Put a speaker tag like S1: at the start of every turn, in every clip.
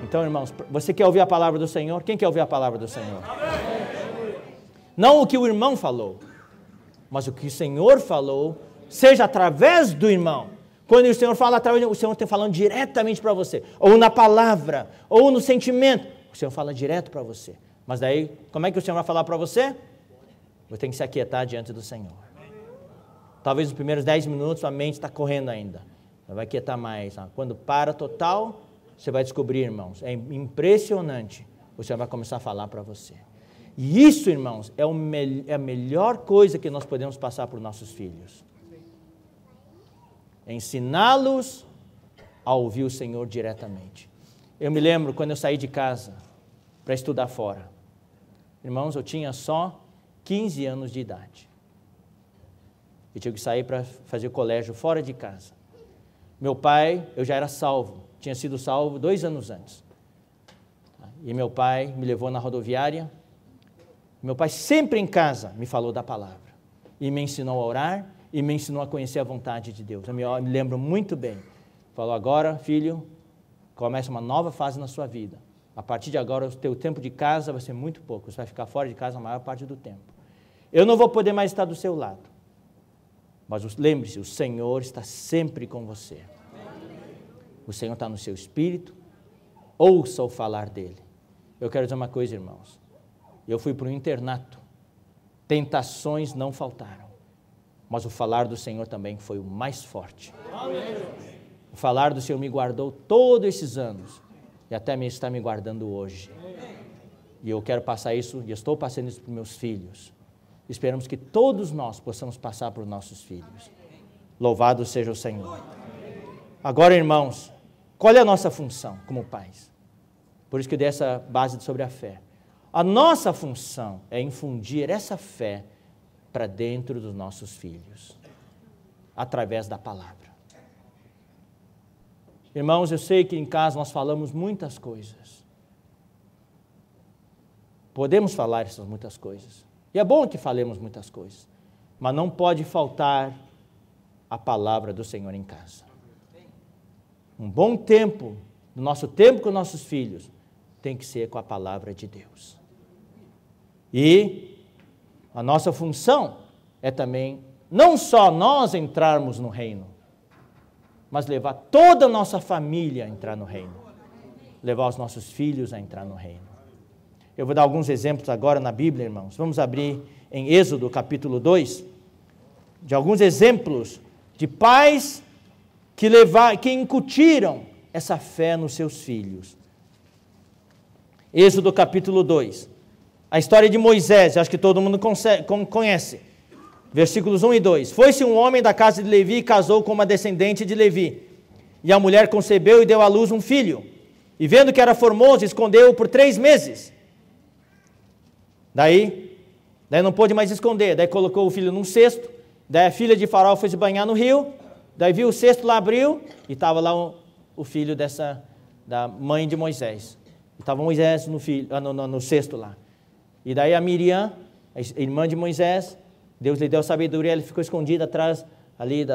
S1: Então, irmãos, você quer ouvir a palavra do Senhor? Quem quer ouvir a palavra do Senhor? Não o que o irmão falou, mas o que o Senhor falou, seja através do irmão. Quando o Senhor fala através, o Senhor está falando diretamente para você, ou na palavra, ou no sentimento, o Senhor fala direto para você. Mas daí, como é que o Senhor vai falar para você? Você tem que se aquietar diante do Senhor. Talvez nos primeiros 10 minutos a mente está correndo ainda. Vai aquietar mais. Quando para total, você vai descobrir, irmãos, é impressionante. O Senhor vai começar a falar para você. E isso, irmãos, é a melhor coisa que nós podemos passar para os nossos filhos. É ensiná-los a ouvir o Senhor diretamente. Eu me lembro quando eu saí de casa para estudar fora. Irmãos, eu tinha só 15 anos de idade. Eu tinha que sair para fazer colégio fora de casa. Meu pai, eu já era salvo, tinha sido salvo 2 anos antes. E meu pai me levou na rodoviária. Meu pai sempre em casa me falou da palavra. E me ensinou a orar e me ensinou a conhecer a vontade de Deus. Eu me lembro muito bem. Falou, agora, filho, começa uma nova fase na sua vida. A partir de agora, o teu tempo de casa vai ser muito pouco. Você vai ficar fora de casa a maior parte do tempo. Eu não vou poder mais estar do seu lado. Mas lembre-se, o Senhor está sempre com você. O Senhor está no seu espírito. Ouça o falar dEle. Eu quero dizer uma coisa, irmãos. Eu fui para um internato. Tentações não faltaram. Mas o falar do Senhor também foi o mais forte. O falar do Senhor me guardou todos esses anos. E até mesmo está me guardando hoje. E eu quero passar isso, e estou passando isso para os meus filhos. Esperamos que todos nós possamos passar para os nossos filhos. Louvado seja o Senhor. Agora, irmãos, qual é a nossa função como pais? Por isso que eu dei essa base sobre a fé. A nossa função é infundir essa fé para dentro dos nossos filhos, através da palavra. Irmãos, eu sei que em casa nós falamos muitas coisas. Podemos falar essas muitas coisas. E é bom que falemos muitas coisas. Mas não pode faltar a palavra do Senhor em casa. Um bom tempo, no nosso tempo com nossos filhos, tem que ser com a palavra de Deus. E a nossa função é também, não só nós entrarmos no reino, mas levar toda a nossa família a entrar no reino. Levar os nossos filhos a entrar no reino. Eu vou dar alguns exemplos agora na Bíblia, irmãos. Vamos abrir em Êxodo, capítulo 2, de alguns exemplos de pais que incutiram essa fé nos seus filhos. Êxodo, capítulo 2. A história de Moisés, acho que todo mundo conhece. Versículos 1 e 2. Foi-se um homem da casa de Levi e casou com uma descendente de Levi. E a mulher concebeu e deu à luz um filho. E vendo que era formoso, escondeu-o por 3 meses. Daí não pôde mais esconder. Daí colocou o filho num cesto. Daí a filha de Faraó foi se banhar no rio. Daí viu o cesto lá, abriu. E estava lá o filho da mãe de Moisés. E estava Moisés no cesto lá. E daí a Miriam, a irmã de Moisés, Deus lhe deu sabedoria, ele ficou escondido atrás ali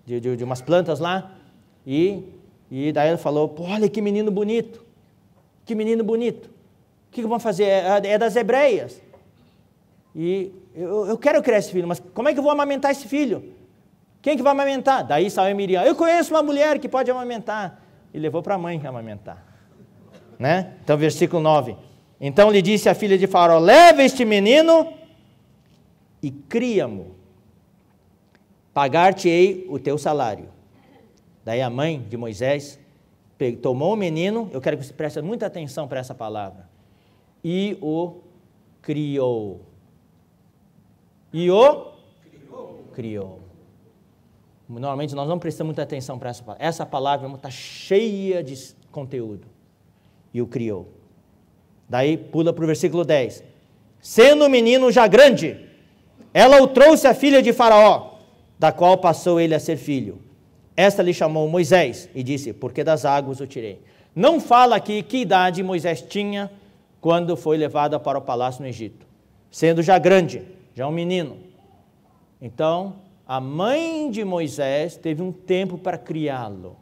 S1: de umas plantas lá. E daí ela falou, olha que menino bonito. Que menino bonito. O que vamos fazer? É das hebreias. E eu quero criar esse filho, mas como é que eu vou amamentar esse filho? Quem que vai amamentar? Daí saiu Miriam, eu conheço uma mulher que pode amamentar. E levou para a mãe amamentar. Né? Então, versículo 9. Então lhe disse a filha de Faraó, leva este menino e cria-mo. Pagar-te-ei o teu salário. Daí a mãe de Moisés tomou o menino, eu quero que você preste muita atenção para essa palavra, e o criou. E o criou. Normalmente nós não prestamos muita atenção para essa palavra. Essa palavra está cheia de conteúdo. E o criou. Daí pula para o versículo 10. Sendo o menino já grande, ela o trouxe à filha de Faraó, da qual passou ele a ser filho. Esta lhe chamou Moisés e disse, porque das águas o tirei. Não fala aqui que idade Moisés tinha quando foi levado para o palácio no Egito. Sendo já grande, já um menino. Então, a mãe de Moisés teve um tempo para criá-lo.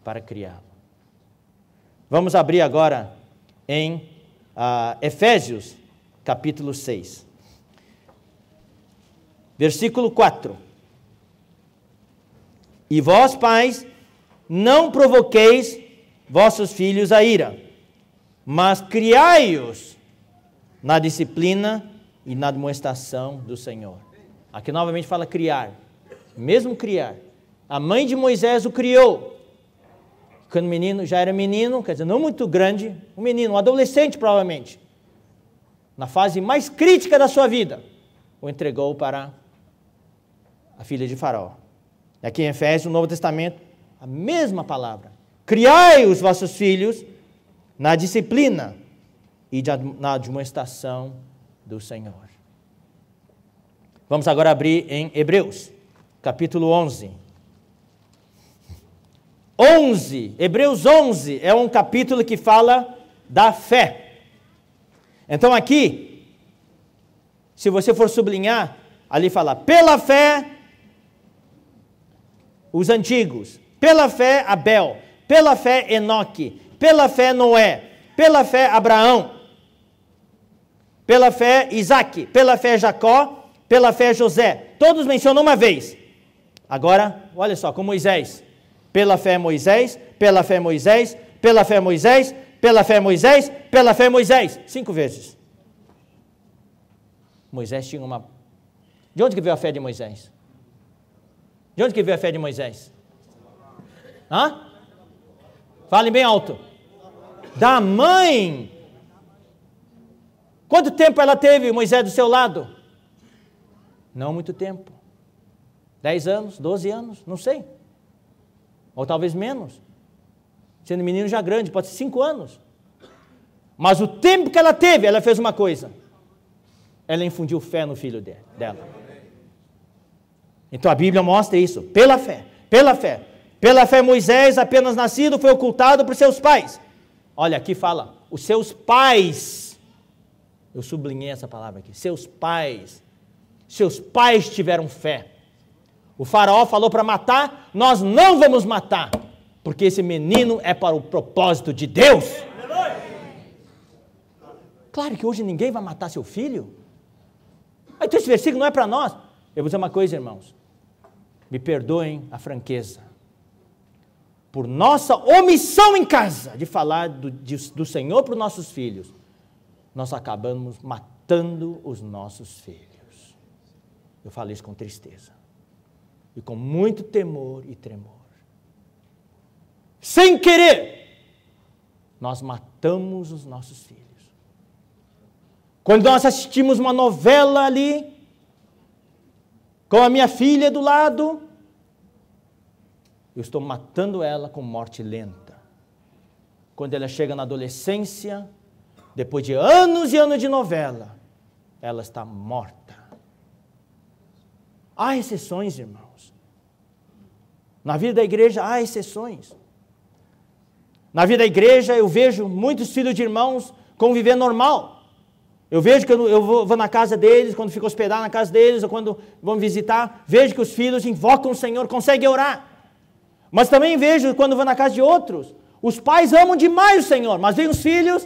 S1: Para criá-lo. Vamos abrir agora em Efésios, capítulo 6. Versículo 4. E vós, pais, não provoqueis vossos filhos a ira, mas criai-os na disciplina e na admoestação do Senhor. Aqui novamente fala criar, mesmo criar. A mãe de Moisés o criou. Quando o menino já era menino, quer dizer, não muito grande, um menino, um adolescente provavelmente, na fase mais crítica da sua vida, o entregou para a filha de Faraó. E aqui em Efésios, no Novo Testamento, a mesma palavra. Criai os vossos filhos na disciplina e na admoestação do Senhor. Vamos agora abrir em Hebreus, capítulo 11. Hebreus 11 é um capítulo que fala da fé. Então aqui, se você for sublinhar, ali fala, pela fé, os antigos, pela fé Abel, pela fé Enoque, pela fé Noé, pela fé Abraão, pela fé Isaque, pela fé Jacó, pela fé José. Todos mencionam uma vez. Agora, olha só, com Moisés. Pela fé Moisés, pela fé Moisés, pela fé Moisés, pela fé Moisés, pela fé Moisés. 5 vezes. Moisés tinha uma... De onde que veio a fé de Moisés? De onde que veio a fé de Moisés? Hã? Fale bem alto. Da mãe. Quanto tempo ela teve, Moisés, do seu lado? Não muito tempo. 10 anos, 12 anos, não sei. Ou talvez menos. Sendo menino já grande, pode ser 5 anos. Mas o tempo que ela teve, ela fez uma coisa. Ela infundiu fé no filho dela. Então a Bíblia mostra isso. Pela fé, pela fé. Pela fé Moisés, apenas nascido, foi ocultado por seus pais. Olha, aqui fala, os seus pais. Eu sublinhei essa palavra aqui. Seus pais. Seus pais tiveram fé. O faraó falou para matar, nós não vamos matar, porque esse menino é para o propósito de Deus. Claro que hoje ninguém vai matar seu filho. Então esse versículo não é para nós. Eu vou dizer uma coisa, irmãos. Me perdoem a franqueza. Por nossa omissão em casa de falar do Senhor para os nossos filhos, nós acabamos matando os nossos filhos. Eu falo isso com tristeza. E com muito temor e tremor. Sem querer, nós matamos os nossos filhos. Quando nós assistimos uma novela ali, com a minha filha do lado, eu estou matando ela com morte lenta. Quando ela chega na adolescência, depois de anos e anos de novela, ela está morta. Há exceções, irmãos. Na vida da igreja há exceções. Na vida da igreja eu vejo muitos filhos de irmãos conviver normal. Eu vejo que eu vou na casa deles, quando fico hospedado na casa deles, ou quando vão visitar, vejo que os filhos invocam o Senhor, conseguem orar. Mas também vejo, quando vou na casa de outros, os pais amam demais o Senhor, mas vem os filhos,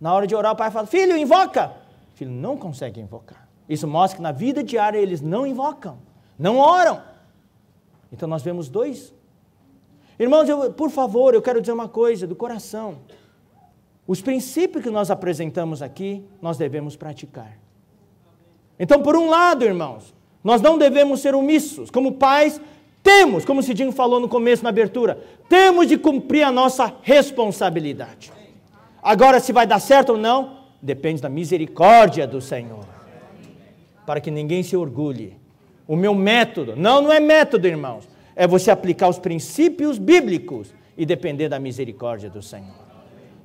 S1: na hora de orar o pai fala, filho, invoca. O filho não consegue invocar. Isso mostra que na vida diária eles não invocam, não oram. Então nós vemos dois. Irmãos, por favor, eu quero dizer uma coisa do coração. Os princípios que nós apresentamos aqui, nós devemos praticar. Então, por um lado, irmãos, nós não devemos ser omissos. Como pais, temos, como o Cidinho falou no começo, na abertura, temos de cumprir a nossa responsabilidade. Agora, se vai dar certo ou não, depende da misericórdia do Senhor. Para que ninguém se orgulhe. O meu método, não é método, irmãos, é você aplicar os princípios bíblicos e depender da misericórdia do Senhor.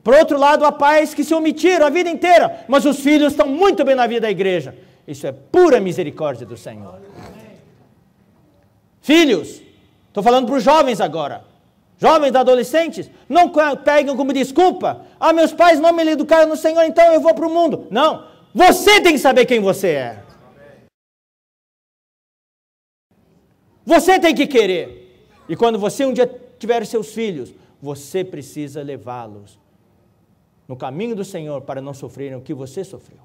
S1: Por outro lado, há pais que se omitiram a vida inteira, mas os filhos estão muito bem na vida da igreja. Isso é pura misericórdia do Senhor. Filhos, estou falando para os jovens agora, jovens adolescentes, não peguem como desculpa, meus pais não me educaram no Senhor, então eu vou para o mundo. Não, você tem que saber quem você é. Você tem que querer. E quando você um dia tiver seus filhos, você precisa levá-los no caminho do Senhor para não sofrerem o que você sofreu.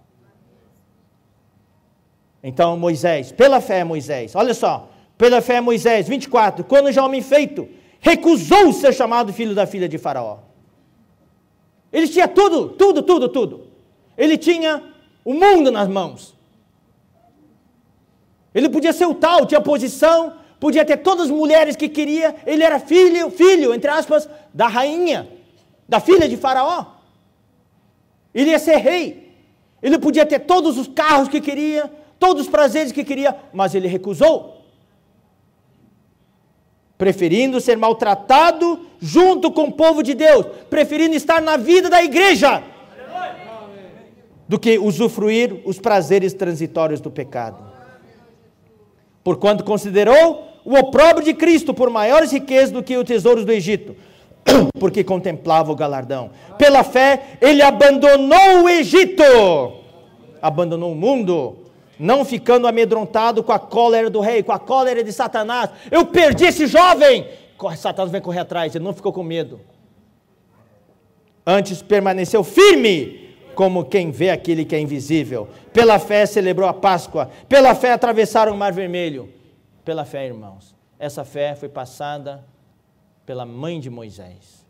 S1: Então Moisés, pela fé Moisés, olha só, pela fé Moisés, 24, quando já homem feito, recusou ser chamado filho da filha de Faraó. Ele tinha tudo. Ele tinha o mundo nas mãos. Ele podia ser o tal, tinha posição, podia ter todas as mulheres que queria. Ele era filho, entre aspas, da rainha, da filha de Faraó. Ele ia ser rei. Ele podia ter todos os carros que queria, todos os prazeres que queria, mas ele recusou. Preferindo ser maltratado junto com o povo de Deus, preferindo estar na vida da igreja, do que usufruir os prazeres transitórios do pecado. Porquanto considerou o opróbrio de Cristo por maiores riquezas do que os tesouros do Egito, porque contemplava o galardão. Pela fé, ele abandonou o Egito, abandonou o mundo, não ficando amedrontado com a cólera do rei, com a cólera de Satanás. Eu perdi esse jovem! Satanás vai correr atrás, ele não ficou com medo. Antes permaneceu firme, como quem vê aquele que é invisível. Pela fé celebrou a Páscoa, pela fé atravessaram o Mar Vermelho. Pela fé, irmãos, essa fé foi passada pela mãe de Moisés.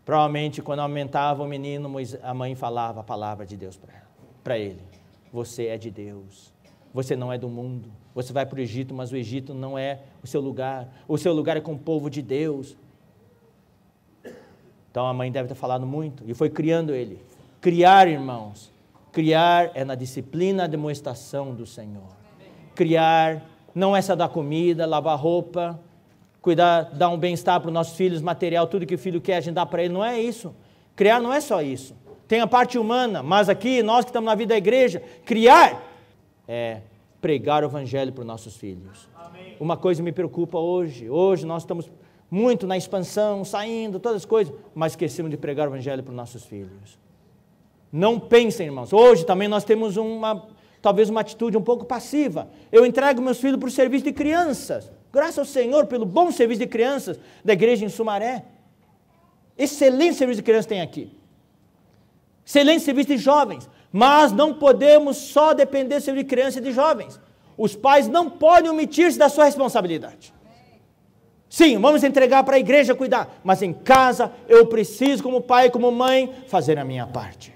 S1: Provavelmente quando aumentava o menino, a mãe falava a palavra de Deus para ele. Você é de Deus, você não é do mundo. Você vai para o Egito, mas o Egito não é o seu lugar é com o povo de Deus. Então a mãe deve ter falado muito, e foi criando ele. Criar, irmãos, criar é na disciplina, a demonstração do Senhor. Criar não é só dar comida, lavar roupa, cuidar, dar um bem-estar para os nossos filhos, material, tudo que o filho quer a gente dá para ele, não é isso. Criar não é só isso. Tem a parte humana, mas aqui, nós que estamos na vida da igreja, criar é pregar o evangelho para os nossos filhos. Amém. Uma coisa me preocupa hoje nós estamos muito na expansão, saindo, todas as coisas, mas esquecemos de pregar o evangelho para os nossos filhos. Não pensem, irmãos, hoje também nós temos talvez uma atitude um pouco passiva. Eu entrego meus filhos para o serviço de crianças, graças ao Senhor pelo bom serviço de crianças da igreja em Sumaré. Excelente serviço de crianças tem aqui. Excelente serviço de jovens, mas não podemos só depender do serviço de crianças e de jovens. Os pais não podem omitir-se da sua responsabilidade. Sim, vamos entregar para a igreja cuidar, mas em casa eu preciso, como pai, como mãe, fazer a minha parte.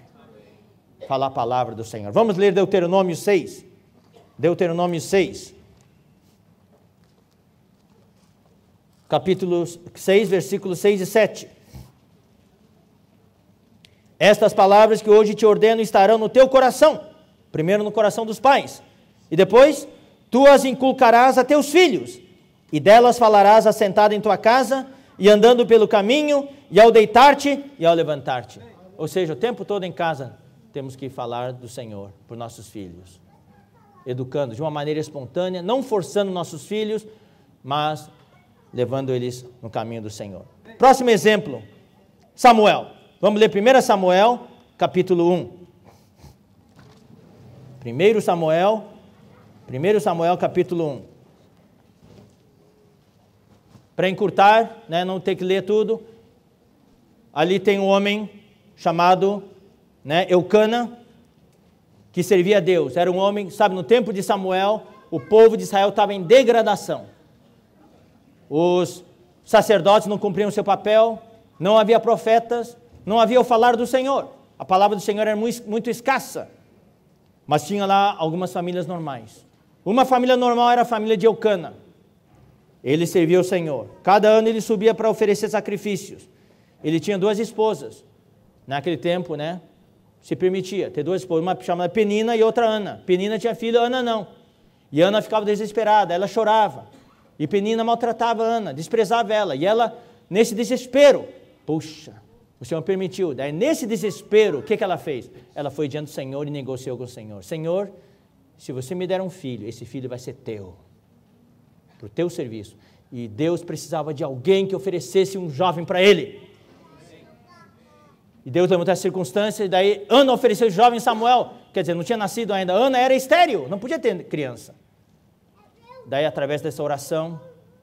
S1: Falar a palavra do Senhor. Vamos ler Deuteronômio 6. Deuteronômio 6. Capítulo 6, versículos 6 e 7. Estas palavras que hoje te ordeno estarão no teu coração, primeiro no coração dos pais, e depois tu as inculcarás a teus filhos, e delas falarás assentado em tua casa, e andando pelo caminho, e ao deitar-te e ao levantar-te. Ou seja, o tempo todo em casa temos que falar do Senhor por nossos filhos, educando de uma maneira espontânea, não forçando nossos filhos, mas levando eles no caminho do Senhor. Próximo exemplo, Samuel. Vamos ler 1 Samuel, capítulo 1. 1 Samuel, capítulo 1. Para encurtar, não ter que ler tudo, ali tem um homem chamado Eucana, que servia a Deus. Era um homem, no tempo de Samuel, o povo de Israel estava em degradação. Os sacerdotes não cumpriam seu papel, não havia profetas, não havia o falar do Senhor. A palavra do Senhor era muito escassa. Mas tinha lá algumas famílias normais. Uma família normal era a família de Eucana. Ele servia o Senhor. Cada ano ele subia para oferecer sacrifícios. Ele tinha 2 esposas. Naquele tempo, se permitia ter 2 esposas. Uma chamada Penina e outra Ana. Penina tinha filho, Ana não. E Ana ficava desesperada, ela chorava. E Penina maltratava Ana, desprezava ela. E ela, nesse desespero, puxa, o Senhor permitiu. Daí, nesse desespero, o que ela fez? Ela foi diante do Senhor e negociou com o Senhor. Senhor, se você me der um filho, esse filho vai ser teu, para o teu serviço. E Deus precisava de alguém que oferecesse um jovem para ele. E Deus levantou as circunstâncias, e daí Ana ofereceu o jovem Samuel, quer dizer, não tinha nascido ainda. Ana era estéril, não podia ter criança. Daí, através dessa oração,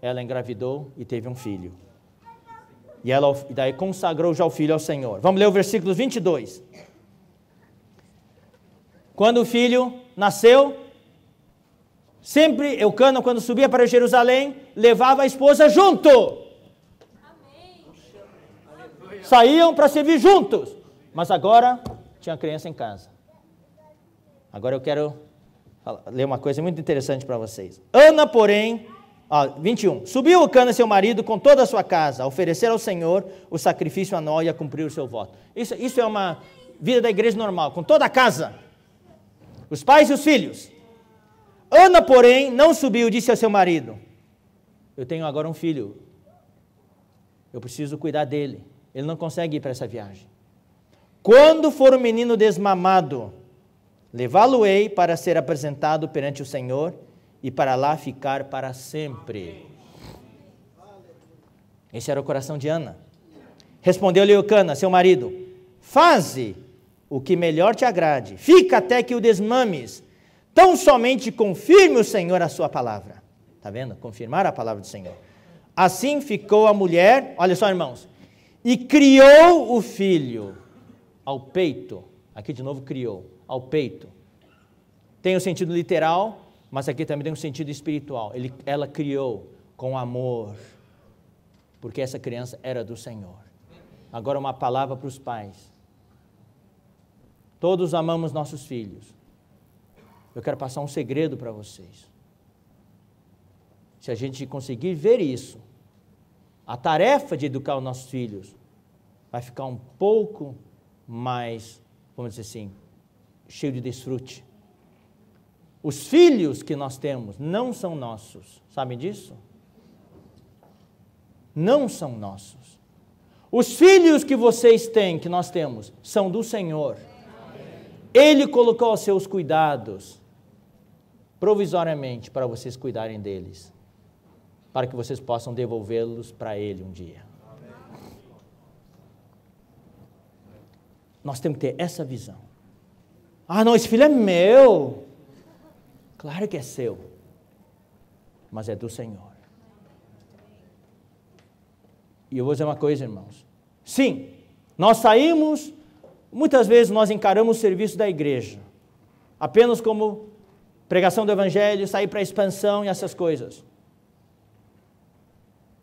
S1: ela engravidou e teve um filho. E daí consagrou já o filho ao Senhor. Vamos ler o versículo 22. Quando o filho nasceu, sempre Eucana, quando subia para Jerusalém, levava a esposa junto. Amém. Saíam para servir juntos. Mas agora tinha criança em casa. Agora eu quero ler uma coisa muito interessante para vocês. Ana, porém, 21. Subiu Eucana, seu marido, com toda a sua casa, a oferecer ao Senhor o sacrifício anual e a cumprir o seu voto. Isso é uma vida da igreja normal, com toda a casa. Os pais e os filhos. Ana, porém, não subiu, disse ao seu marido: eu tenho agora um filho. Eu preciso cuidar dele. Ele não consegue ir para essa viagem. Quando for o menino desmamado, levá-lo-ei para ser apresentado perante o Senhor e para lá ficar para sempre. Esse era o coração de Ana. Respondeu-lhe Eucana, seu marido: faze o que melhor te agrade, fica até que o desmames, tão somente confirme o Senhor a sua palavra. Está vendo? Confirmar a palavra do Senhor. Assim ficou a mulher, olha só, irmãos, e criou o filho ao peito. Aqui de novo criou, ao peito. Tem o sentido literal, mas aqui também tem um sentido espiritual. Ela criou com amor, porque essa criança era do Senhor. Agora uma palavra para os pais. Todos amamos nossos filhos. Eu quero passar um segredo para vocês. Se a gente conseguir ver isso, a tarefa de educar os nossos filhos vai ficar um pouco mais, vamos dizer assim, cheio de desfrute. Os filhos que nós temos não são nossos. Sabem disso? Não são nossos. Os filhos que vocês têm, que nós temos, são do Senhor. Ele colocou aos seus cuidados, provisoriamente, para vocês cuidarem deles, para que vocês possam devolvê-los para Ele um dia. Nós temos que ter essa visão. Ah, não, esse filho é meu. Claro que é seu, mas é do Senhor. E eu vou dizer uma coisa, irmãos. Sim, nós saímos, muitas vezes nós encaramos o serviço da igreja apenas como pregação do evangelho, sair para a expansão e essas coisas.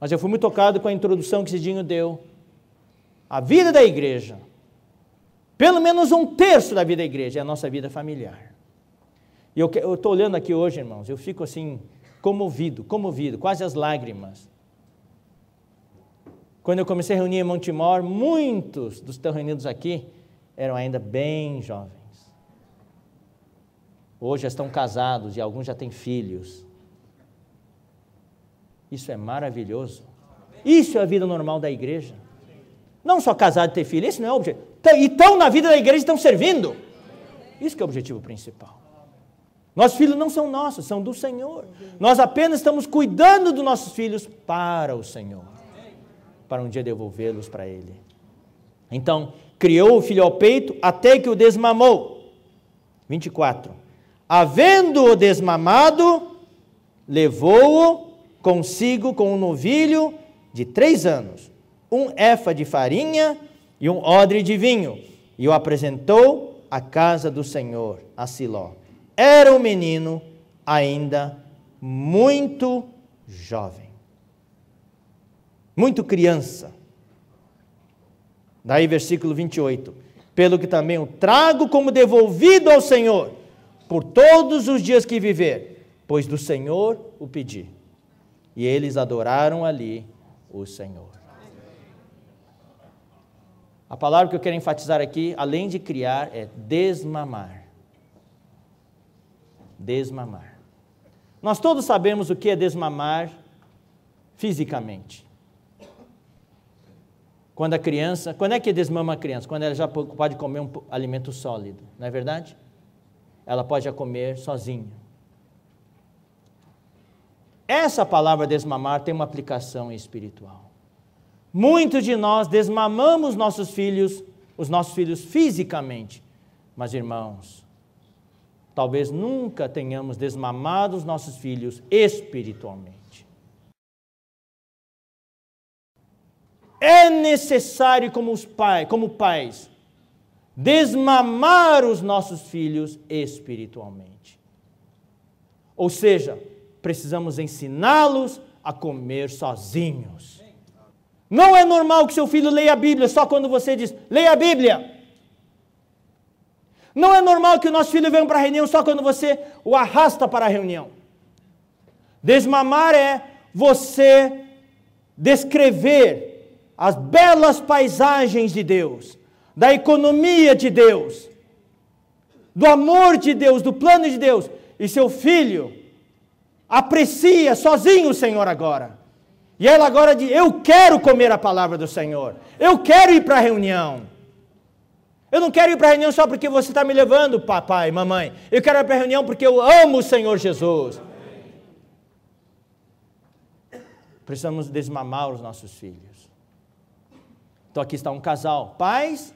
S1: Mas eu fui muito tocado com a introdução que Cidinho deu. A vida da igreja, pelo menos 1/3 da vida da igreja é a nossa vida familiar. E eu estou olhando aqui hoje, irmãos, eu fico assim, comovido, quase às lágrimas. Quando eu comecei a reunir em Montemor, muitos dos que estão reunidos aqui eram ainda bem jovens. Hoje já estão casados e alguns já têm filhos. Isso é maravilhoso. Isso é a vida normal da igreja. Não só casar e ter filho, esse não é o objetivo. E estão na vida da igreja, estão servindo. Isso que é o objetivo principal. Nossos filhos não são nossos, são do Senhor. Nós apenas estamos cuidando dos nossos filhos para o Senhor, para um dia devolvê-los para Ele. Então, criou o filho ao peito até que o desmamou. 24. Havendo-o desmamado, levou-o consigo com um novilho de 3 anos, 1 éfa de farinha e 1 odre de vinho, e o apresentou à casa do Senhor, a Siló. Era um menino ainda muito jovem, muito criança. Daí versículo 28. Pelo que também o trago como devolvido ao Senhor, por todos os dias que viver, pois do Senhor o pedi. E eles adoraram ali o Senhor. A palavra que eu quero enfatizar aqui, além de criar, é desmamar. Desmamar. Nós todos sabemos o que é desmamar fisicamente. Quando é que desmama a criança? Quando ela já pode comer um alimento sólido, não é verdade? Ela pode já comer sozinha. Essa palavra desmamar tem uma aplicação espiritual. Muitos de nós desmamamos os nossos filhos fisicamente, mas irmãos, talvez nunca tenhamos desmamado os nossos filhos espiritualmente. É necessário, como pais, desmamar os nossos filhos espiritualmente. Ou seja, precisamos ensiná-los a comer sozinhos. Não é normal que seu filho leia a Bíblia só quando você diz, leia a Bíblia. Não é normal que o nosso filho venha para a reunião só quando você o arrasta para a reunião. Desmamar é você descrever as belas paisagens de Deus, da economia de Deus, do amor de Deus, do plano de Deus, e seu filho aprecia sozinho o Senhor agora. E ela agora diz, eu quero comer a palavra do Senhor, eu quero ir para a reunião. Eu não quero ir para a reunião só porque você está me levando, papai, mamãe. Eu quero ir para a reunião porque eu amo o Senhor Jesus. Precisamos desmamar os nossos filhos. Então aqui está um casal, pais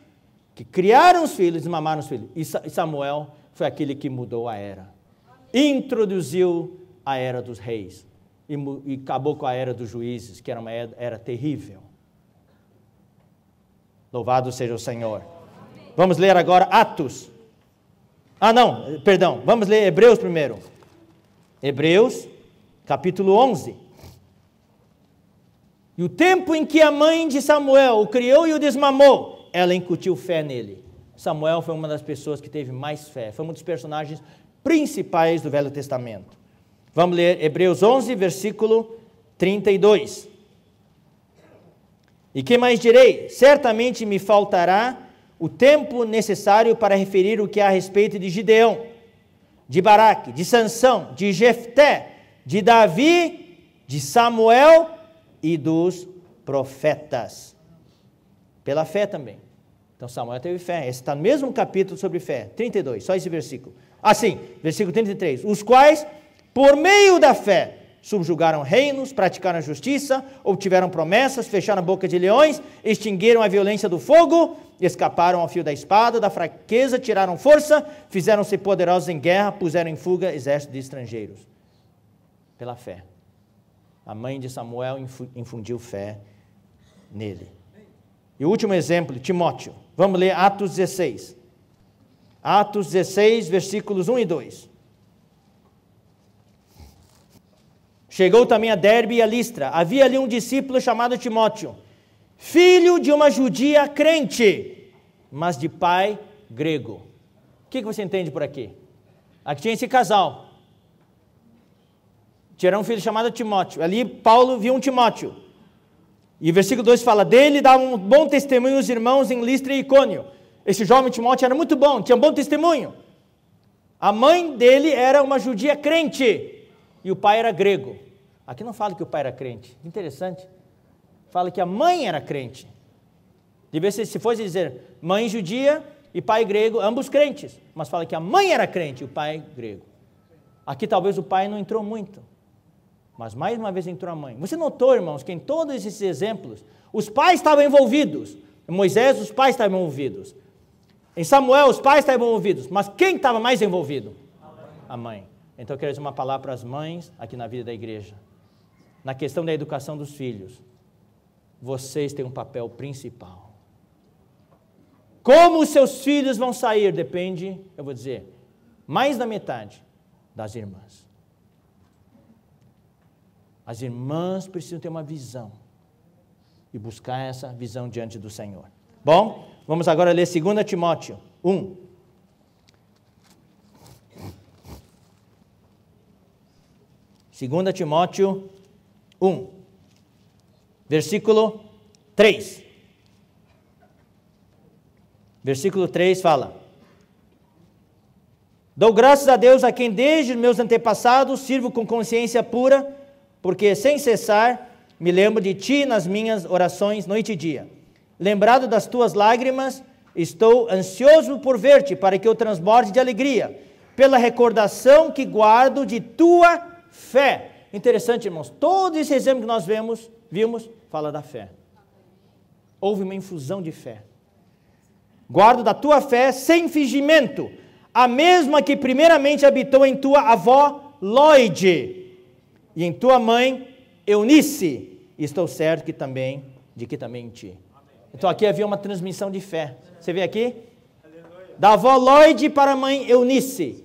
S1: que criaram os filhos, desmamaram os filhos. E Samuel foi aquele que mudou a era. Introduziu a era dos reis. E acabou com a era dos juízes, que era uma era terrível. Louvado seja o Senhor. Vamos ler agora Atos. Vamos ler Hebreus primeiro. Hebreus, capítulo 11. E o tempo em que a mãe de Samuel o criou e o desmamou, ela incutiu fé nele. Samuel foi uma das pessoas que teve mais fé. Foi um dos personagens principais do Velho Testamento. Vamos ler Hebreus 11, versículo 32. E que mais direi? Certamente me faltará o tempo necessário para referir o que há a respeito de Gideão, de Baraque, de Sansão, de Jefté, de Davi, de Samuel e dos profetas. Pela fé também. Então Samuel teve fé. Esse está no mesmo capítulo sobre fé. 32, só esse versículo. Versículo 33. Os quais, por meio da fé, subjugaram reinos, praticaram a justiça, obtiveram promessas, fecharam a boca de leões, extinguiram a violência do fogo, escaparam ao fio da espada, da fraqueza, tiraram força, fizeram-se poderosos em guerra, puseram em fuga exército de estrangeiros. Pela fé. A mãe de Samuel infundiu fé nele. E o último exemplo, Timóteo. Vamos ler Atos 16. Atos 16, versículos 1 e 2. Chegou também a Derbe e a Listra. Havia ali um discípulo chamado Timóteo, filho de uma judia crente, mas de pai grego. O que você entende por aqui? Aqui tinha esse casal. Tinha um filho chamado Timóteo. Ali Paulo viu um Timóteo. E o versículo 2 fala, dele dá um bom testemunho os irmãos em Listra e Icônio. Esse jovem Timóteo era muito bom, tinha um bom testemunho. A mãe dele era uma judia crente e o pai era grego. Aqui não fala que o pai era crente. Interessante. Fala que a mãe era crente. Devia ser, se fosse dizer mãe judia e pai grego, ambos crentes. Mas fala que a mãe era crente e o pai grego. Aqui talvez o pai não entrou muito. Mas mais uma vez entrou a mãe. Você notou, irmãos, que em todos esses exemplos, os pais estavam envolvidos. Em Moisés, os pais estavam envolvidos. Em Samuel, os pais estavam envolvidos. Mas quem estava mais envolvido? A mãe. Então eu quero dizer uma palavra para as mães aqui na vida da igreja. Na questão da educação dos filhos, vocês têm um papel principal. Como os seus filhos vão sair depende, eu vou dizer, mais da metade das irmãs. As irmãs precisam ter uma visão e buscar essa visão diante do Senhor. Bom, vamos agora ler 2 Timóteo 1. Segunda Timóteo 1, versículo 3. Versículo 3 fala: dou graças a Deus a quem desde meus antepassados sirvo com consciência pura, porque sem cessar me lembro de ti nas minhas orações noite e dia. Lembrado das tuas lágrimas, estou ansioso por ver-te, para que eu transborde de alegria, pela recordação que guardo de tua fé. Interessante, irmãos, todo esse exemplo que nós vimos, fala da fé. Houve uma infusão de fé. Guardo da tua fé sem fingimento, a mesma que primeiramente habitou em tua avó Lóide, e em tua mãe Eunice, e estou certo que também de que também em ti. Então aqui havia uma transmissão de fé. Você vê aqui? Da avó Lloyd para a mãe Eunice.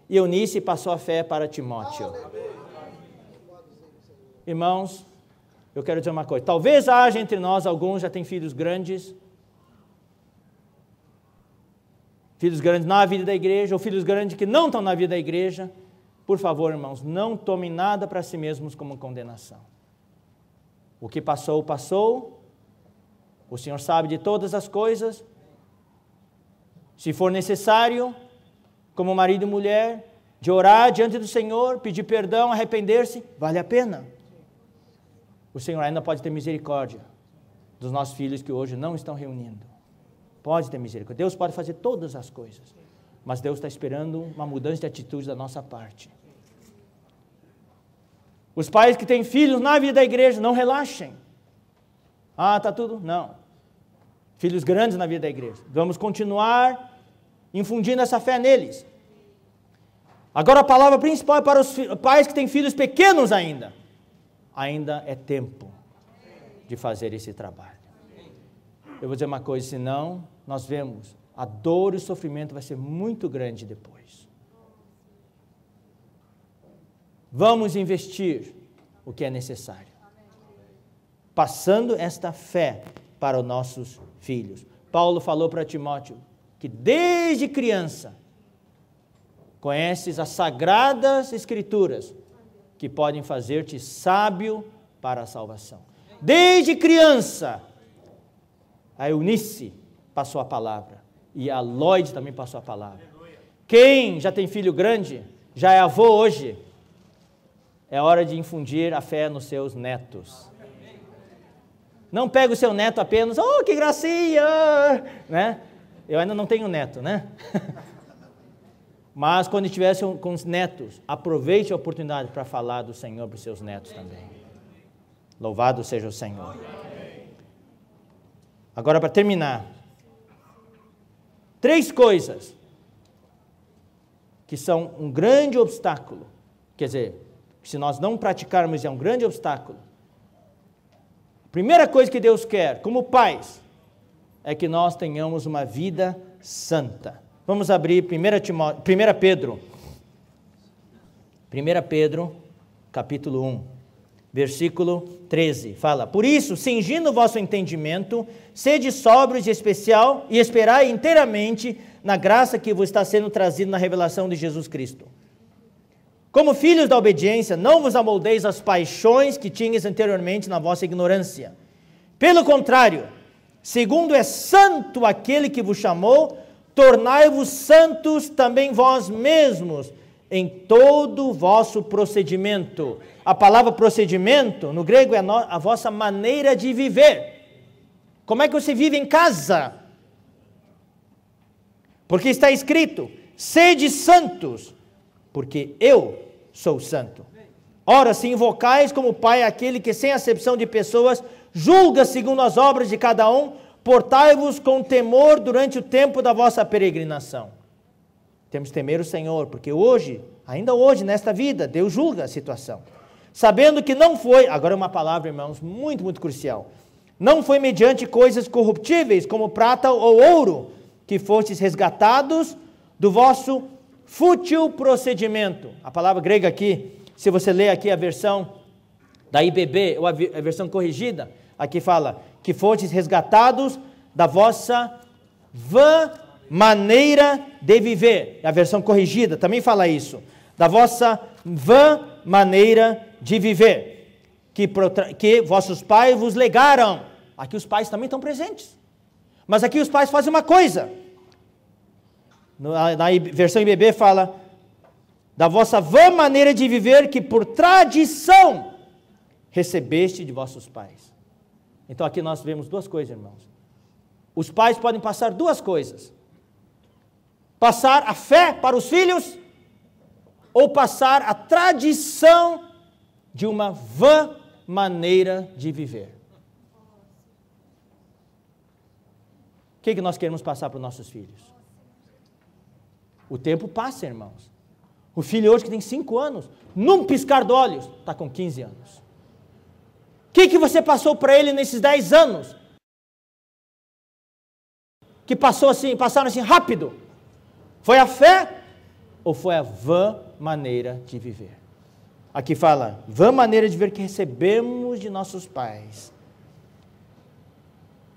S1: E Eunice passou a fé para Timóteo. Irmãos, eu quero dizer uma coisa. Talvez haja entre nós alguns já têm filhos grandes. Filhos grandes na vida da igreja, ou filhos grandes que não estão na vida da igreja. Por favor, irmãos, não tomem nada para si mesmos como condenação. O que passou, passou. O Senhor sabe de todas as coisas. Se for necessário, como marido e mulher, de orar diante do Senhor, pedir perdão, arrepender-se, vale a pena. O Senhor ainda pode ter misericórdia dos nossos filhos que hoje não estão reunindo. Pode ter misericórdia. Deus pode fazer todas as coisas, mas Deus está esperando uma mudança de atitude da nossa parte. Os pais que têm filhos na vida da igreja, não relaxem. Ah, está tudo? Não. Filhos grandes na vida da igreja. Vamos continuar infundindo essa fé neles. Agora a palavra principal é para os pais que têm filhos pequenos ainda. Ainda é tempo de fazer esse trabalho. Eu vou dizer uma coisa, senão nós vemos a dor e o sofrimento vai ser muito grande depois. Vamos investir o que é necessário. Passando esta fé para os nossos filhos. Paulo falou para Timóteo que desde criança conheces as sagradas escrituras que podem fazer-te sábio para a salvação. Desde criança, a Eunice passou a palavra e a Lloyd também passou a palavra. Quem já tem filho grande, já é avô hoje, é hora de infundir a fé nos seus netos. Não pega o seu neto apenas, oh, que gracinha, né? Eu ainda não tenho neto, né? Mas quando estiver com os netos, aproveite a oportunidade para falar do Senhor para os seus netos também. Louvado seja o Senhor. Agora, para terminar, 3 coisas que são um grande obstáculo, quer dizer, se nós não praticarmos é um grande obstáculo. Primeira coisa que Deus quer, como pais, é que nós tenhamos uma vida santa. Vamos abrir 1 Pedro. 1 Pedro, capítulo 1, versículo 13. Fala, por isso, cingindo o vosso entendimento, sede sóbrios e especial, e esperai inteiramente na graça que vos está sendo trazida na revelação de Jesus Cristo. Como filhos da obediência, não vos amoldeis às paixões que tinhas anteriormente na vossa ignorância. Pelo contrário, segundo é santo aquele que vos chamou, tornai-vos santos também vós mesmos, em todo o vosso procedimento. A palavra procedimento, no grego, é a vossa maneira de viver. Como é que você vive em casa? Porque está escrito, sede santos, porque eu sou santo. Ora, se invocais como Pai aquele que sem acepção de pessoas julga segundo as obras de cada um, portai-vos com temor durante o tempo da vossa peregrinação. Temos que temer o Senhor, porque hoje, ainda hoje, nesta vida, Deus julga a situação. Sabendo que não foi, agora é uma palavra, irmãos, muito, muito crucial. Não foi mediante coisas corruptíveis, como prata ou ouro, que fostes resgatados do vosso fútil procedimento. A palavra grega aqui, se você ler aqui a versão da IBB, ou a versão corrigida, aqui fala, que fostes resgatados da vossa vã maneira de viver. A versão corrigida também fala isso. Da vossa vã maneira de viver. Que vossos pais vos legaram. Aqui os pais também estão presentes. Mas aqui os pais fazem uma coisa. Na versão IBB fala, da vossa vã maneira de viver que por tradição recebeste de vossos pais. Então aqui nós vemos 2 coisas, irmãos. Os pais podem passar 2 coisas. Passar a fé para os filhos ou passar a tradição de uma vã maneira de viver. O que nós queremos passar para os nossos filhos? O tempo passa, irmãos. O filho hoje que tem 5 anos, num piscar de olhos, está com 15 anos. que você passou para ele nesses 10 anos? Que passaram assim rápido? Foi a fé ou foi a vã maneira de viver? Aqui fala, vã maneira de viver que recebemos de nossos pais.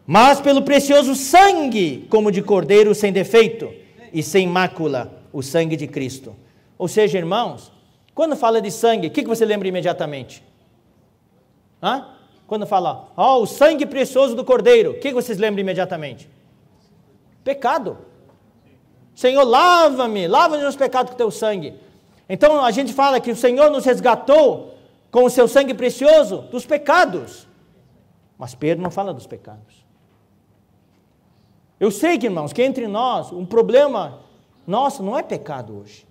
S1: Mas pelo precioso sangue, como de cordeiro sem defeito e sem mácula, o sangue de Cristo. Ou seja, irmãos, quando fala de sangue, o que você lembra imediatamente? Quando fala, o sangue precioso do cordeiro, o que vocês lembram imediatamente? Pecado. Senhor, lava-me os meus pecados com teu sangue. Então a gente fala que o Senhor nos resgatou com o seu sangue precioso dos pecados. Mas Pedro não fala dos pecados. Eu sei que, irmãos, que entre nós, um problema nosso não é pecado hoje.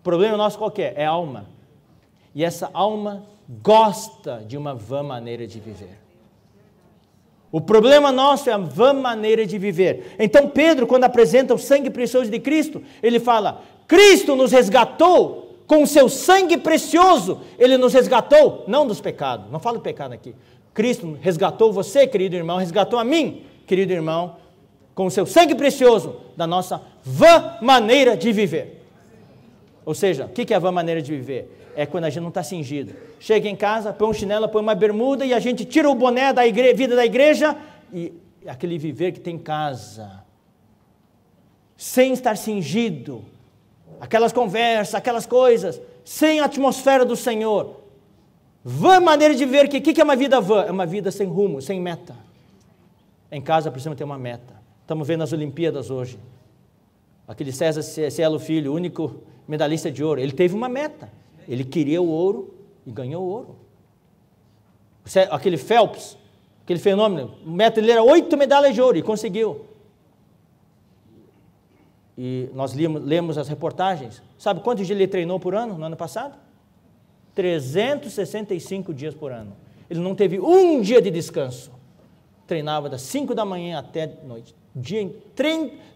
S1: O problema nosso qual que é? É alma. E essa alma gosta de uma vã maneira de viver. O problema nosso é a vã maneira de viver. Então Pedro, quando apresenta o sangue precioso de Cristo, ele fala, Cristo nos resgatou com o seu sangue precioso. Ele nos resgatou, não dos pecados. Não fala do pecado aqui. Cristo resgatou você, querido irmão, resgatou a mim, querido irmão, com o seu sangue precioso, da nossa vã maneira de viver. Ou seja, o que é a vã maneira de viver? É quando a gente não está cingido. Chega em casa, põe um chinelo, põe uma bermuda e a gente tira o boné da vida da igreja e aquele viver que tem em casa, sem estar cingido, aquelas conversas, aquelas coisas, sem a atmosfera do Senhor. Vã maneira de viver, o que é uma vida vã? É uma vida sem rumo, sem meta. Em casa precisamos ter uma meta. Estamos vendo as Olimpíadas hoje. Aquele César Cielo Filho, o único medalhista de ouro, ele teve uma meta. Ele queria o ouro e ganhou o ouro. Aquele Phelps, aquele fenômeno, o meta dele era 8 medalhas de ouro e conseguiu. E nós lemos as reportagens. Sabe quantos dias ele treinou por ano, no ano passado? 365 dias por ano. Ele não teve um dia de descanso. Treinava das 5 da manhã até noite.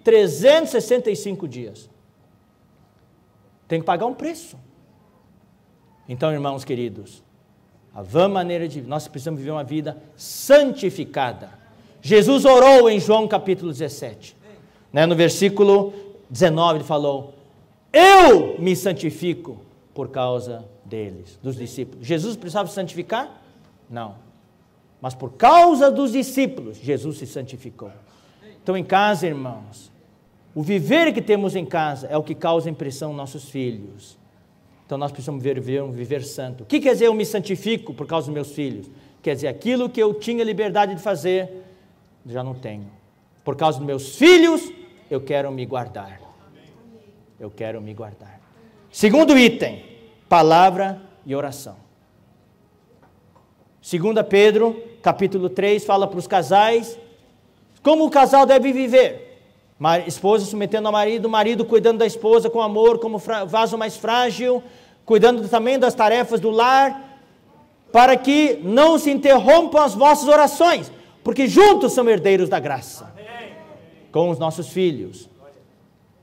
S1: 365 dias. Tem que pagar um preço. Então, irmãos queridos, a vã maneira de nós precisamos viver uma vida santificada. Jesus orou em João capítulo 17. No versículo 19 ele falou, eu me santifico por causa deles, dos discípulos. Jesus precisava se santificar? Não. Mas por causa dos discípulos, Jesus se santificou. Então, em casa, irmãos, o viver que temos em casa é o que causa impressão nos nossos filhos. Então, nós precisamos viver um viver santo. O que quer dizer eu me santifico por causa dos meus filhos? Quer dizer, aquilo que eu tinha liberdade de fazer, já não tenho. Por causa dos meus filhos, eu quero me guardar. Eu quero me guardar. Segundo item, palavra e oração. 2 Pedro, capítulo 3, fala para os casais, como o casal deve viver. Esposa submetendo ao marido, marido cuidando da esposa com amor, como vaso mais frágil, cuidando também das tarefas do lar, para que não se interrompam as vossas orações, porque juntos são herdeiros da graça. Com os nossos filhos,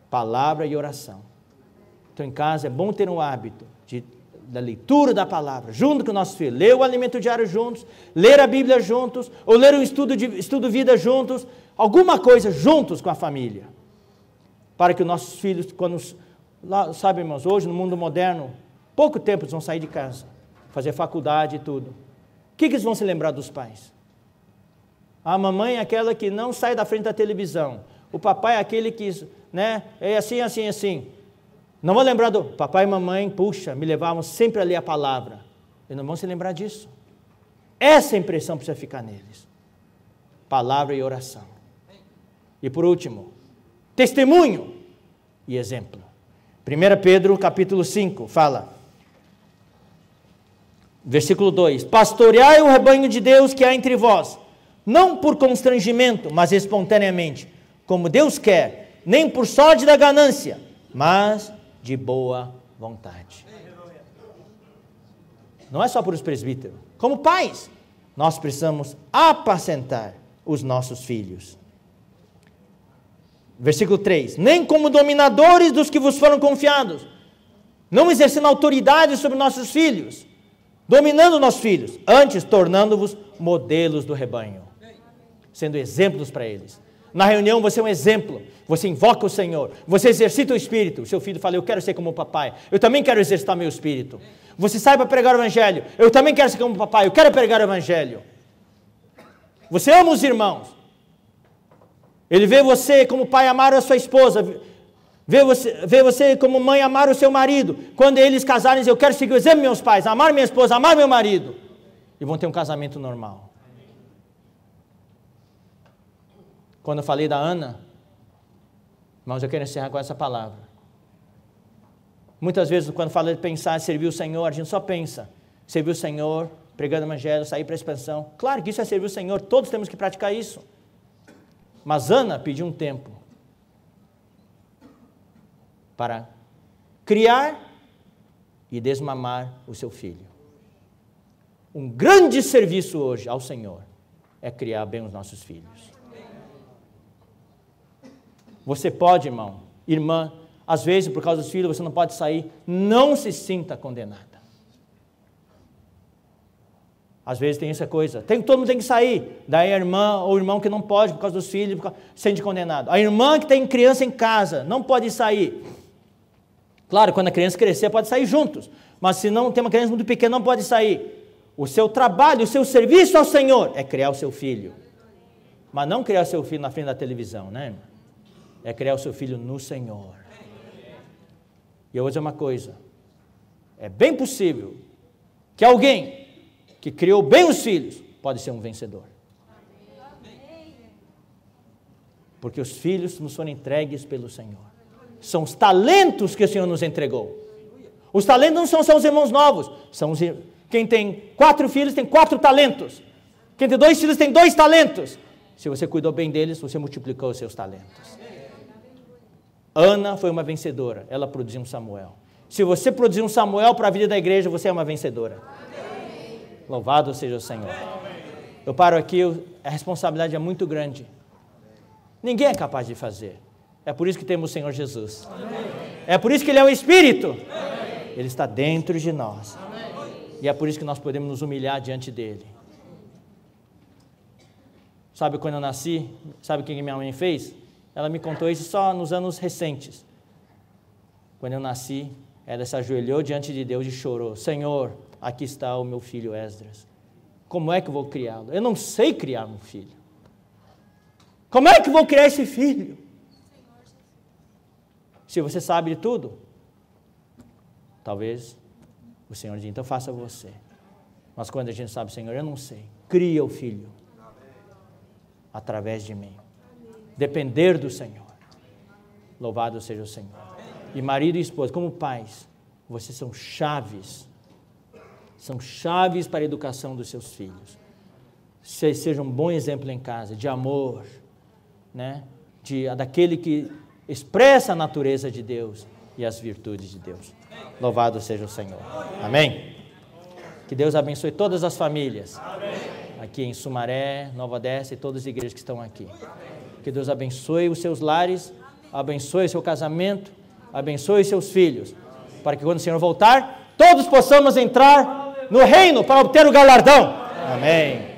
S1: palavra e oração. Então, em casa é bom ter um hábito da leitura da palavra, junto com o nosso filho, ler o alimento diário juntos, ler a Bíblia juntos, ou ler um estudo vida juntos, alguma coisa juntos com a família, para que os nossos filhos, sabe, irmãos, hoje no mundo moderno, pouco tempo eles vão sair de casa, fazer faculdade e tudo. O que eles vão se lembrar dos pais? A mamãe é aquela que não sai da frente da televisão, o papai é aquele que, é assim, assim, assim. Não vou lembrar do papai e mamãe, puxa, me levavam sempre a ler a palavra. Eles não vão se lembrar disso. Essa impressão precisa ficar neles. Palavra e oração. E por último, testemunho e exemplo. 1 Pedro capítulo 5 fala, versículo 2, pastoreai o rebanho de Deus que há entre vós, não por constrangimento, mas espontaneamente, como Deus quer, nem por sorte da ganância, mas de boa vontade. Não é só para os presbíteros, como pais, nós precisamos apacentar os nossos filhos. Versículo 3, nem como dominadores dos que vos foram confiados, não exercendo autoridade sobre nossos filhos, dominando nossos filhos, antes tornando-vos modelos do rebanho, sendo exemplos para eles. Na reunião você é um exemplo, você invoca o Senhor, você exercita o Espírito. O seu filho fala, eu quero ser como o papai, eu também quero exercitar meu Espírito. Você saiba pregar o Evangelho, eu também quero ser como o papai, eu quero pregar o Evangelho. Você ama os irmãos, ele vê você como pai amar a sua esposa, vê você como mãe amar o seu marido. Quando eles casarem, eu quero seguir o exemplo dos meus pais, amar minha esposa, amar meu marido, e vão ter um casamento normal. Quando eu falei da Ana, irmãos, eu quero encerrar com essa palavra. Muitas vezes, quando fala de pensar, servir o Senhor, a gente só pensa, servir o Senhor, pregando o Evangelho, sair para a expansão. Claro que isso é servir o Senhor, todos temos que praticar isso. Mas Ana pediu um tempo para criar e desmamar o seu filho. Um grande serviço hoje ao Senhor é criar bem os nossos filhos. Você pode, irmão, irmã, às vezes por causa dos filhos você não pode sair, não se sinta condenada. Às vezes tem essa coisa, todo mundo tem que sair, daí a irmã ou o irmão que não pode por causa dos filhos, sente condenado. A irmã que tem criança em casa, não pode sair. Claro, quando a criança crescer pode sair juntos, mas se não tem uma criança muito pequena, não pode sair. O seu trabalho, o seu serviço ao Senhor é criar o seu filho. Mas não criar o seu filho na frente da televisão, né, irmã? É criar o seu filho no Senhor. E eu vou dizer uma coisa, é bem possível que alguém que criou bem os filhos pode ser um vencedor. Porque os filhos nos foram entregues pelo Senhor. São os talentos que o Senhor nos entregou. Os talentos não são só os irmãos novos, quem tem 4 filhos tem 4 talentos. Quem tem 2 filhos tem 2 talentos. Se você cuidou bem deles, você multiplicou os seus talentos. Ana foi uma vencedora, ela produziu um Samuel. Se você produzir um Samuel para a vida da igreja, você é uma vencedora. Amém. Louvado seja o Senhor. Eu paro aqui, a responsabilidade é muito grande. Ninguém é capaz de fazer. É por isso que temos o Senhor Jesus. Amém. É por isso que Ele é o Espírito. Amém. Ele está dentro de nós. Amém. E é por isso que nós podemos nos humilhar diante dEle. Sabe quando eu nasci? Sabe o que minha mãe fez? Ela me contou isso só nos anos recentes. Quando eu nasci, ela se ajoelhou diante de Deus e chorou. Senhor, aqui está o meu filho Esdras. Como é que eu vou criá-lo? Eu não sei criar um filho. Como é que eu vou criar esse filho? Se você sabe de tudo, talvez o Senhor diga, então faça você. Mas quando a gente sabe, Senhor, eu não sei. Cria o filho através de mim. Depender do Senhor. Louvado seja o Senhor. E marido e esposa, como pais, vocês são chaves para a educação dos seus filhos. Vocês sejam um bom exemplo em casa, de amor, né? Daquele que expressa a natureza de Deus e as virtudes de Deus. Louvado seja o Senhor. Amém? Que Deus abençoe todas as famílias. Aqui em Sumaré, Nova Odessa e todas as igrejas que estão aqui. Que Deus abençoe os seus lares, abençoe o seu casamento, abençoe seus filhos, para que quando o Senhor voltar, todos possamos entrar no reino para obter o galardão. Amém.